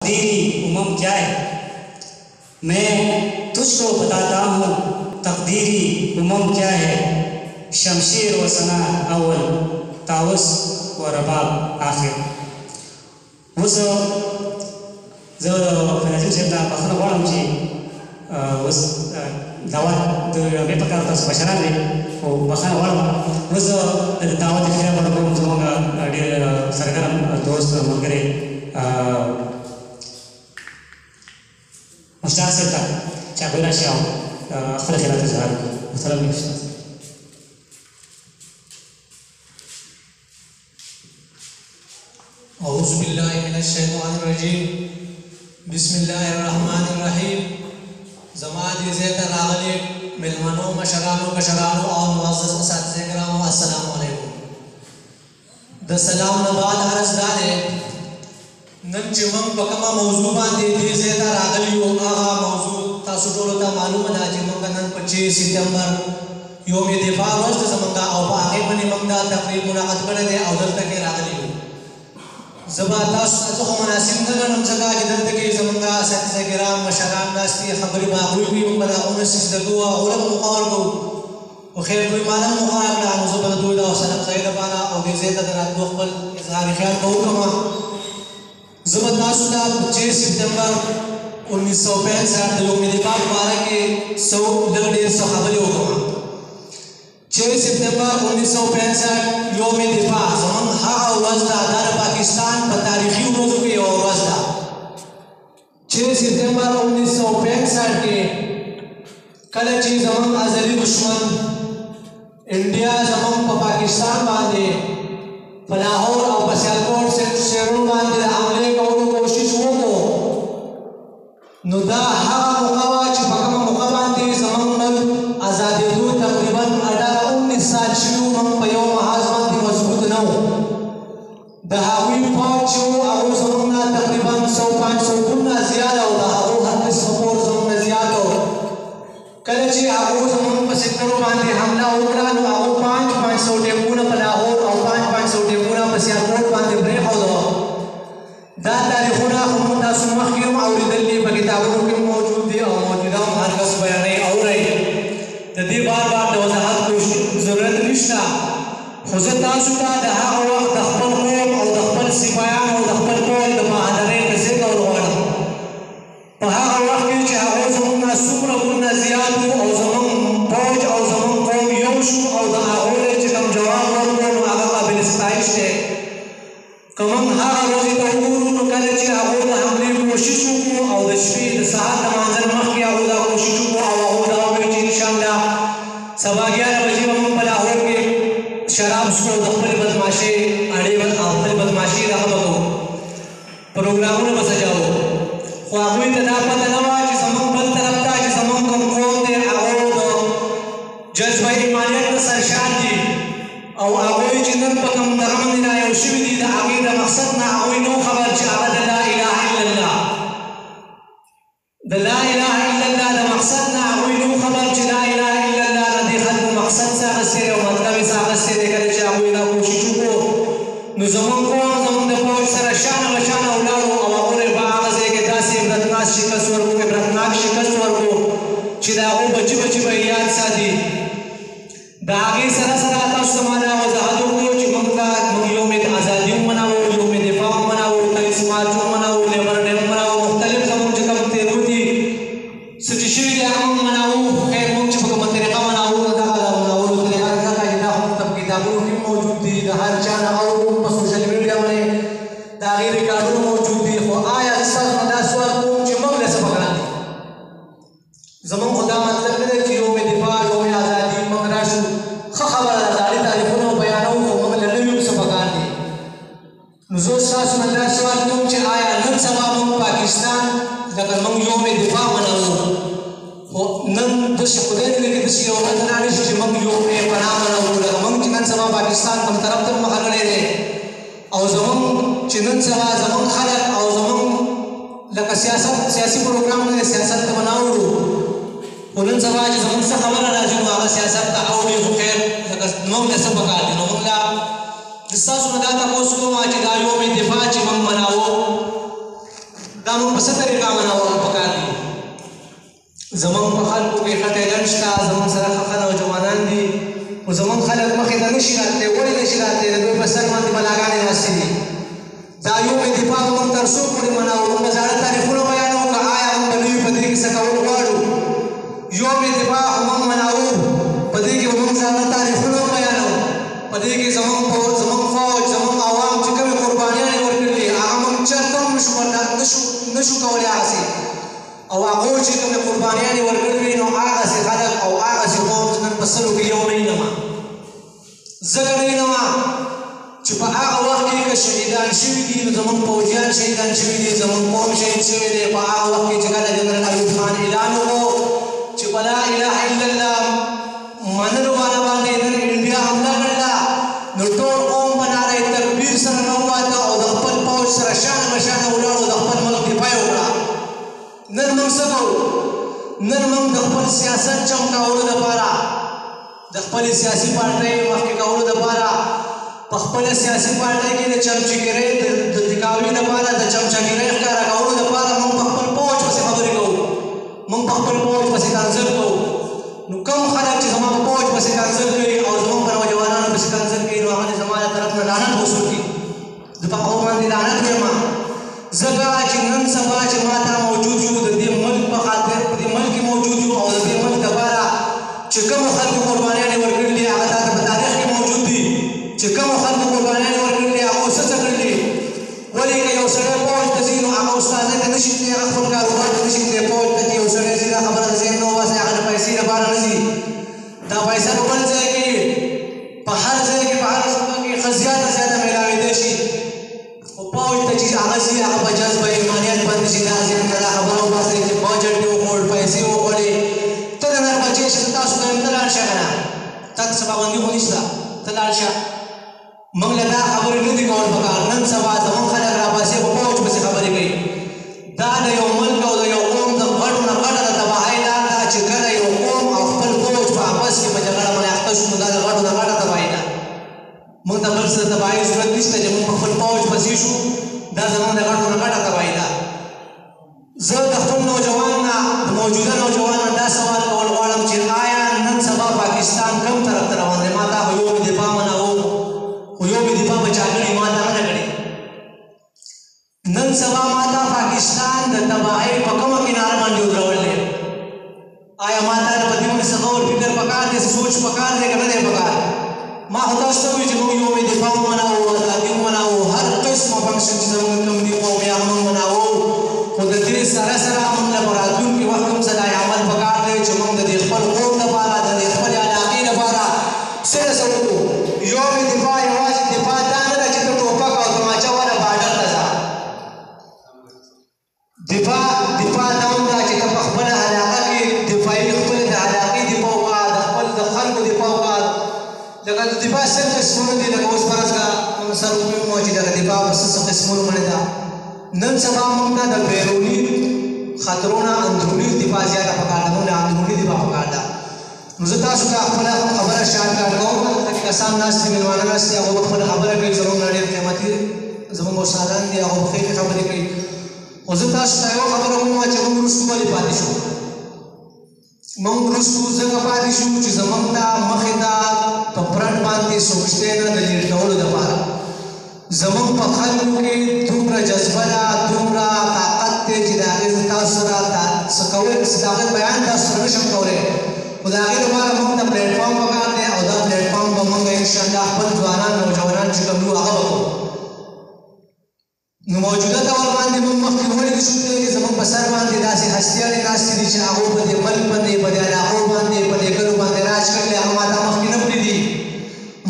तकदीरी उमम क्या है, मैं तुझको बताता हूँ तकदीरी उमम क्या है। शमशीर व सना अव्वल, ताउस व रबाब आखिर। उस जो फनाजिम से दा बखना वाला मुझे उस दावत जो मैं पकड़ा था उस बशरा में वो बखना वाला उस दावत के लिए बड़ा बहुत जोंगा सरगरम दोस्त मगरे मुश्ताक से था चाबुरा शाह अखला खिला तज़हार मुसलम मुश्ताक। औज़ु बिल्लाहि मिनश शैतानिर रजीम, बिस्मिल्लाहिर रहमानिर रहीम। ज़मात इज़्ज़त रागले मेहमानों मशरानों कशरानों और मुअज़्ज़ज़ असातिज़े किराम, अस्सलामु अलैकुम। द सलाम नबाद अर्ज़ दारे नन चिमंग पकमा मौजू बांधे इज़्ज़त रागली हो आगा मौजू तासु टोलो ता मालूम दा चिमंग नन 25 सितंबर योम दिफा रोज़ ज़मंगा और आगे बने मंगा तकरीब मुनाक़द करे दे अवदल तक रागली हो ज़बातास तो मनासिब नगर हम जगह जिधर तक ज़मंगा असातिज़े किराम मशरान दास्ती खबरी बागुई भी मंबदा उन्हें सिजदगुआ उलम मुक़ावर को वखैर कोई मालूम मुक़ावर ना मुज़ब्बत दूधा और सनम ज़ाहिर बाना और इज़्ज़त दरात दुख़बल इज़हार ख्याल को कमा ज़बातास दा 25 सितंबर 1965 योम दिफा मुबारक के 100 लगड़े खबरी हो कमा 6 सितंबर 1965 योम दिफा ज़मन हा वज़दा दार पाकिस्तान पर तारीखी रोज़ों की और वज़दा 6 सितंबर 1965 के कलची ज़मन अज़ली दुश्मन इंडिया ज़मन पर पाकिस्तान बांधे लाहौर और सियालकोट से शेरों बांधे हमले का कोशिश हुआ को नुदा हा मुकावा चिपकमा मुकाबांधे ज़मन मल आज़ादी दो तकरीबन 18-19 साल शुरू मन पयो महाज़मन की मजबूत न हो दहावी फौज और ज़मना तकरीबन 100-500 गुना ज़्यादा हो दहावो हर किस सपोर्ट ज़मना ज़्यादा हो कलची आगो ज़मन पर सिक्करों बांधे हमला उकरा नो आगो 500 टेपुना पर लाहौर और 500 टेपुना पर सियालकोट बांधे ब्रेक हो दो दा तारीख़ुना हम दा सुमखियम और दिल्ली बकिताबों के मौजूद है और मौजूदा हर कस बयाने और रहे तदी बार वज़ाहत को ज़रूरत निश्ता खुज़ता सुता दहा वक्त दखपल कौम और दखपल सिपायान और दखपल कौल दमा हदरे कसे और वाला पहा वक्त के चाहो ज़मना सुमर गुना ज़ियादु और ज़मन फौज और ज़मन कौम योशु और दहाओले चिकम जवाब और कौम आगा काबिल इस्ताइश है कमन हा रोज़ी तौगुरु नो करे चाहो दा हमले कोशिशों को और दशवीद साहत मंजर मख किया होगा कोशिशों को और होगा में इंशाअल्लाह सवा 11 बजे हम लाहौर के शराब को दखल बदमाशी अड़ेवन आफल बदमाशी रहा बको प्रोग्राम में बस जाओ ख्वाबी तदापत नवा जिस हम बल तरफ का जिस हम कम कौम दे आओ जज्बा ईमानियत सरशान दी और आगोई जिन्नत पकम दरमन ना योशिवी दी दा आगे दा मकसद ना आवी नो खबर चाहत ला इलाहा इल्लल्लाह दा ला इलाहा इल्लल्लाह दा मकसद ना आवी नो खबर च ला इलाहा इल्लल्लाह दा देखत मकसद सा से और मतलब सा से देखत च आवी ना कोशिश को नो ज़मन को ज़मन द पहुंच सरशान वशान औलादो और औरे बाग से के दासी इब्रतनाक शिकस्त वर को इब्रतनाक शिकस्त वर को चिदाओ बच्ची याद सादी दागी सरा का समाना वज़ाहतों को चिमंगा योम आज़ादी मनाओ योम दिफा मनाओ 23 मार्च मनाओ लेबर डे मनाओ मुख्तलिफ ज़मन जकम तेरुती सचिशी हम मनाओ खैर मुझ को तरीका मनाओ दा मनाओ तरीका का जिदा हम तब किताबों में मौजूद थी हर चाना और सोशल मीडिया में दागी रिकॉर्डों मौजूद थी वो आया सब मदा सवाल को चिमंग से पकड़ा ज़मन खुदा मतलब करे कि योम दिफा योम आज़ादी मगराशु खबर आज़ादी तारीखों बयानों को मगल लल्लू से पकान दी नुज़ो सास मदा सवाल तुम च आया नन सवाब पाकिस्तान लगर मंग योम दिफा मनाओ वो नन दश खुदे ने कि दश योम अदनानी से मंग योम पना मनाओ लगर मंग चिकन सवा पाकिस्तान कम तरफ तक मखले दे और ज़मन चिकन सवा ज़मन खलक और ज़मन लग सियासी प्रोग्राम में सियासत बनाओ उलन समाज ज़मन से खबर राजू आगा सियासत का और ये खैर लग मंग से पका दे मंगला जिससा सुनदा ता को सुनो आज गायों में दिफा च मंग मनाओ دا موږ په څه طریقه مناول پکار دي زمونږ په خلکو کې ښه ټیلنټ شته زمونږ سره ښه نوجوانان دي خو زمونږ خلک مخې ته نشي راتلی ولې نشي راتلی د دوی په سر باندې بلاګانې ناستې دي دا یوم دفاع به موږ تر څو پورې مناو موږ به زاړه تاریخونه بیانوو که آیا موږ به نوي په دې کې څه کول غواړو یوم دفاع خو موږ مناو په دې کې به موږ زاړه تاریخونه بیانوو په دې کې زمونږ فوج زمونږ عوام چې کومې قربانیانې ورکړلې هغه موږ چېرته هم نشو کولی هغسې او هغو چې کومې قربانیانې ورکړې وي نو هغسې خلک او هغسې قوم نن په سلو کې یو نه وینمه ځکه نه وینمه چې په هغه وخت کې که شهیدان شوي دي نو زمونږ فوجیان شهیدان شوي دي زمونږ قوم شهید شوی دی په هغه وخت کې چې کله جنرال ایوب خان اعلان وکړو چې په لا اله الا الله منلو والا باندې نن انډیا حمله کړله نو ټول قوم به نعره تکبیر سره راوواته او د خپل فوج سره شانه بشانه ولاړو د خپل ملک دفاع یې وکړه نن موږ څه کوو نن موږ د خپل سیاست چمکولو دپاره د خپلې سیاسي پارټۍ مخکې کولو دپاره په خپله سیاسي پارټۍ کې د چمچګیرۍ د دکاوي دپاره د چمچګیرۍ ښکاره کولو دپاره موږ په خپل فوج پسې خبرې کوو موږ په خپل فوج پسې کنځل کوو نو کوم خلک چې زما په فوج پسې کنځل کوي او زموږ په نوجوانانو پسې کنځل کوي نو هغه د زما له طرف نه لعنت وصول کړي زه په هغو باندې لعنت وایم ځکه چې نن سبا چې ما ته موجود یو د دې ملک په خاطر په دې ملک کې موجود یو او د دې ملک دپاره چې کومو خلکو قربانیانې ورکړلي هغه تاته په تاریخ کې موجود دي چې کومو خلکو قربانیانې ورکړلي هغو څه څه کړلي ولې که یو سړی فوج ته ځي نو هغه استاذۍ ته نشي تللی هغه خپل کاروبار ته نشي تللی فوج ته چې یو سړی ځي دا خبره د ذهن نه وباسي هغه د پیسې لپاره نه ځي دا پیسه په بل ځای کې په هر ځای کې په هر صوبه کې ښه زیاته میلاوېدی شي خو فوج ته چې هغه ځي هغه په جذبه ایمانیت باندې چې دا ذهن ته دا خبره وباسي چې بجټ یې وخوړ پیسې وخوړې ته د نر بچې شې تاسو ته یم ته لاړ شه که نه تا ته څه پابندي خو نشته ته لاړ شه موږ له دا خبرې نه دي کول پکار نن سبا زموږ خلک راپاسې په فوج پسې خبرې کوي دا د یو ملک او د یو قوم د غټو نه غټه د تباهۍ لار ده چې کله یو قوم او خپل فوج په آپس کې په جګړه باندې اخته شو نو دا د غټو نه غټه تباهۍ ده موږ ته بل څه د تباهۍ ضرورت نشته چې موږ په خپل فوج پسې شو دا زموږ د غټو نه غټه تباهۍ ده زه د خپل نوجوان نه د موجوده نوجوان نه دا سوال کول غواړم چې آیا نن سبا پاکستان کوم طرف ته روان دی ما تا خو یو مې دفاع مناوو خو یو مې دفاع به چا کړې ما تا نه کړې نن سبا ما تا پاکستان د تباهۍ په کومه کناره باندې ودرولی آیا ما تا په دې باندې څه غور فکر پکار دی څه سوچ پکار دی که نه دی پکار ما خو تاسو ته وایي چې موږ یو مې دفاع ومناوو ازادي ومناوو هر قسمه فنکشن چې زموږ کوم دي قومي هغه موږ مناوو خو د دې سره سره موږ له په راتلونکي وخت کوم څه دای عمل پکار دی چې موږ د دې خپل قوم لپاره د دې خپلې علاقې لپاره څه وکړو یو مې دفاع یوازې دفاع دا نه ده چې ته ټوپک او تماچه والا باډر ته ځه دفاع دا هم ده چې ته په خپله علاقه کې دفاعي خپلې د علاقې دفاع وکړه د خپل د خلکو دفاع وکړه لکه د دفاع څه قسمونه دي لکه اوس فرض کړه موږ سره وویمو چې دغه دفاع په څه قسمونو باندې ده نن سبا موږ ته د بیروني خطرونه اندروني دفاع زیاته پکار ده موږ له اندروني دفاع پکار ده نو زه تاسو ته خپله خبره شارټکټ کوم دلته کسان ناست دي مېلمانه ناست دي هغوی به خپله خبره کوي زموږ نه ډېر قیمتي زموږ استادان دي هغوی به ښې خبرې کوي خو زه تاسو ته یوه خبره کوم چې موږ وروستو ولې پاتې شو موږ وروستو ځکه پاتې شو چې زموږ ته مخې ته په فرنټ باندې څوک شته نه د لیډ کولو دپاره زموږ په خلکو کې دومره جذبه ده دومره طاقت دی چې د هغې زه تاسو سره څه کولی د هغې بیان تاسو سره نشم کولی خو د هغې لپاره موږ ته پلیټفارم پکار دی او دا پلیټفارم به موږ انشاءالله خپل ځوانان نوجوانان چې کوم یو هغه به کوو نو موجوده دور باندې موږ مخکې ولیدو شو چې زموږ په سر باندې داسې هستیانې ناستې دي چې هغو په دې ملک باندې په دې علاقو باندې په دې ګلو باندې راج کړلی هغه ما ته مخکې نه پرېږدي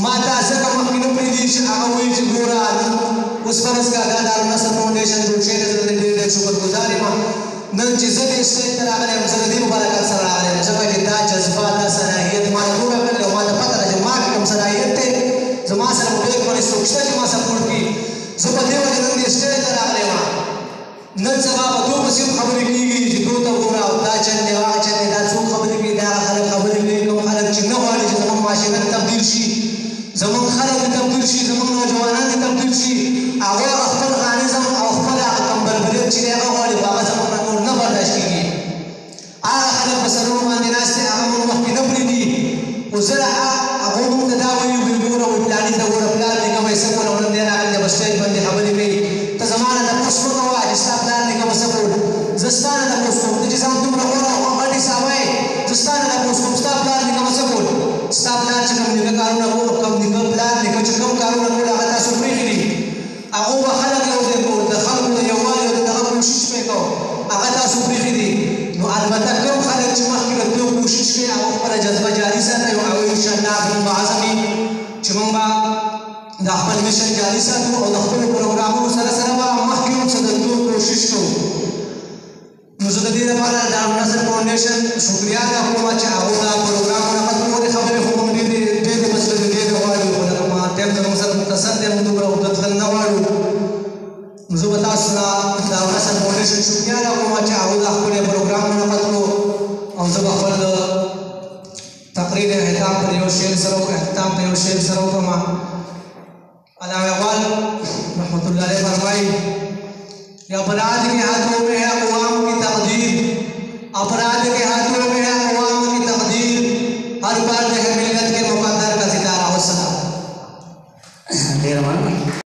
ما ته ځکه مخکې نه پرېږدي چې هغه وایي چې ګوره اوس فرض کړه دا دارالنصر فاونډیشن جوړ شوی دی زه د ډېر ډېر شکرګزار یم نن چې زه دې سټیج ته راغلی یم زه د دې په برکت سره راغلی یم ځکه چې دا جذبه دا صلاحیت ما ته جوړه کړې او ما ته پته ده چې ما کې کوم صلاحیت دی زما سره په بیک باندې څوک شته چې ما سپورټ کړي زه په دې وجه نن دې سټیج ته راغلی یم نن سبا په دو پسې خبرې کېږي چې دو ته ګوره دا چل دی هغه چل دی دا څوک خبرې کوي دا خلک خبرې کوي کوم خلک چې نه غواړي چې زموږ معاشره تبدیل شي زموږ خلک تبدیل شي زموږ نوجوانان تبدیل شي هغوی خپل غانظم او خپل کمبلبلیت چې دی هغه غواړي تاسو پرېښي دي نو البته کوم خلک چې مخکې له تلو کوشش کوي هغه خپله جذبه جاري ساتي او انشاءالله موږ به عزم وي چې موږ به دا خپل مشن جاري ساتو او د خپلو پروګرامونو سره سره به مخکې هم څه د تلو کوشش کوو نو زه د دې لپاره د نصر فاونډیشن شکریا ادا کوم چې هغوی دا پروګرامونه ختمولې خبرې خو موږ ډېرې مسلې ډېرې غواړو خو لکه ما ټایم زموږ سره مختصر دی موږ دومره اوږده تلل نه غواړو نو زه به تاسو سره د نصر فاونډیشن شکریا ادا کوم چې هغوی دا خپلې پروګرامونه ختمو او زه به خپل د تقریر اختتام په یو شعر سره وکړم علامه اقبال رحمت الله علیه فرمایي یا अपराध के हाथों में है अक़वाम की तकदीर अपराध के हाथों में